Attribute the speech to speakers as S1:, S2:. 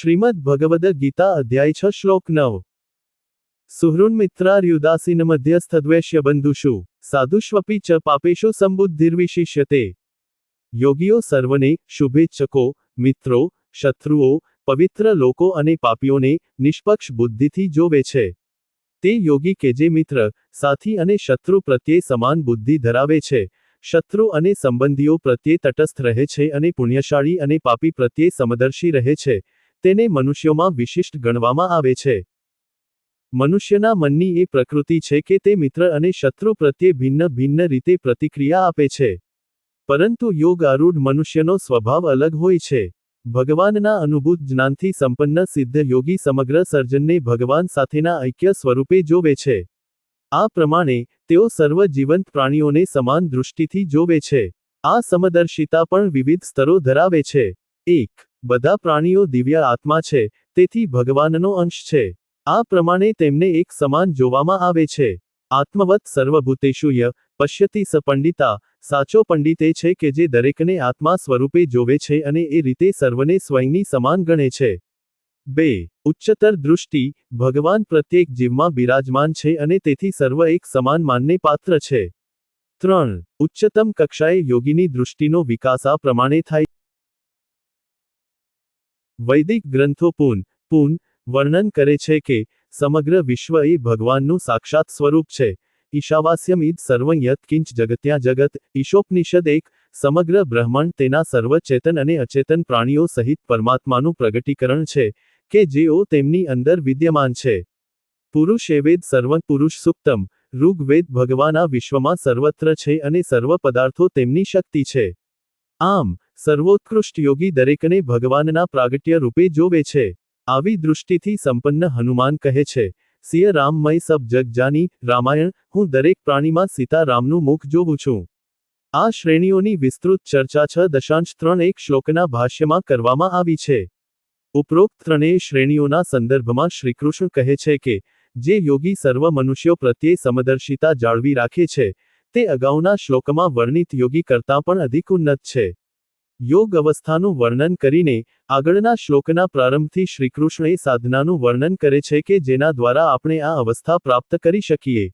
S1: श्रीमद् भगवद गीता अध्याय 6 श्लोक 9। सुहृन्मित्रार्युदासीनमध्यस्थद्वैष्यबन्धुषु साधुष्वपि च पापेषु संबुद्धिर्विशिष्यते। योगीओ सर्वने शुभेच्छको મિત્રો શત્રુઓ પવિત્ર લોકો અને પાપીઓને નિષ્પક્ષ બુદ્ધિથી જોવે છે। તે યોગી કે જે મિત્ર સાથી અને શત્રુ પ્રત્યે સમાન બુદ્ધિ ધરાવે છે, શત્રુ અને સંબંધીઓ પ્રત્યે તટસ્થ રહે છે અને પુણ્યશાળી અને પાપી પ્રત્યે સમદર્શી રહે છે, તેને મનુષ્યોમાં વિશિષ્ટ ગણવામાં આવે છે। મનુષ્યના મનની એ પ્રકૃતિ છે કે તે મિત્ર અને શત્રુ પ્રત્યે ભિન્ન ભિન્ન રીતે પ્રતિક્રિયા આપે છે, પરંતુ યોગ આરૂઢ મનુષ્યનો સ્વભાવ અલગ હોય છે। ભગવાનના અનુભૂત જ્ઞાનથી સંપન્ન સિદ્ધ યોગી સમગ્ર સર્જનને ભગવાન સાથેના ઐક્ય સ્વરૂપે જોવે છે। આ પ્રમાણે તેઓ સર્વ જીવંત પ્રાણીઓને સમાન દૃષ્ટિથી જોવે છે। આ સમદર્શિતા પણ વિવિધ સ્તરો ધરાવે છે। 1. બધા પ્રાણીઓ દિવ્ય આત્મા છે, તેથી ભગવાનનો અંશ છે। આ પ્રમાણે તેમને એક સમાન જોવામાં આવે છે। આત્મવત સર્વભૂતેષુ ય પશ્યતિ સ પંડિતા, સાચો પંડિત એ છે કે જે દરેકને આત્મા સ્વરૂપે જોવે છે અને એ રીતે સર્વને સ્વયંની સમાન ગણે છે। 2. ઉચ્ચતર દૃષ્ટિ, ભગવાન પ્રત્યેક જીવમાં બિરાજમાન છે અને તેથી સર્વ એક સમાન માનને પાત્ર છે। 3. ઉચ્ચતમ કક્ષાએ યોગીની દૃષ્ટિનો વિકાસ આ પ્રમાણે થાય। વૈદિક ગ્રંથો પૂન વર્ણન કરે છે કે સમગ્ર વિશ્વ એ ભગવાનનું સાક્ષાત સ્વરૂપ છે। ઈશાવાસ્યમ ઈદ સર્વં યત્ કિંચ જગત્યાં જગત, ઈશોપનિષદ 1, સમગ્ર બ્રહ્માંડ તેના સર્વ ચેતન અને અચેતન પ્રાણીઓ સહિત પરમાત્માનું પ્રગટીકરણ છે કે જેઓ તેમની અંદર વિદ્યમાન છે। પુરુષ એ વેદ સર્વં પુરુષ સુક્તમ, ઋગ્વેદ ભગવાન આ વિશ્વમાં સર્વત્ર છે અને સર્વ પદાર્થો તેમની શક્તિ છે। આમ સર્વોત્કૃષ્ટ યોગી દરેકને ભગવાનના પ્રાગટ્ય રૂપે જોવે છે। આવી દૃષ્ટિથી સંપન્ન હનુમાન કહે છે, સિય રામમય સબ જગ જાની, રામાયણ, હું દરેક પ્રાણીમાં સીતા રામનું મુખ જોઉં છું। આ શ્રેણીઓની વિસ્તૃત ચર્ચા 6.31 શ્લોકના ભાષ્યમાં કરવામાં આવી છે। ઉપરોક્ત ત્રણેય શ્રેણીઓના સંદર્ભમાં શ્રીકૃષ્ણ કહે છે કે જે યોગી સર્વ મનુષ્યો પ્રત્યે સમદર્શિતા જાળવી રાખે છે, તે અગાઉના શ્લોકમાં વર્ણિત યોગી કરતાં પણ અધિક ઉન્નત છે। યોગ અવસ્થાનું વર્ણન કરીને આગળના શ્લોકના પ્રારંભથી શ્રીકૃષ્ણ એ સાધનાનું વર્ણન કરે છે કે જેના દ્વારા આપણે આ અવસ્થા પ્રાપ્ત કરી શકીએ।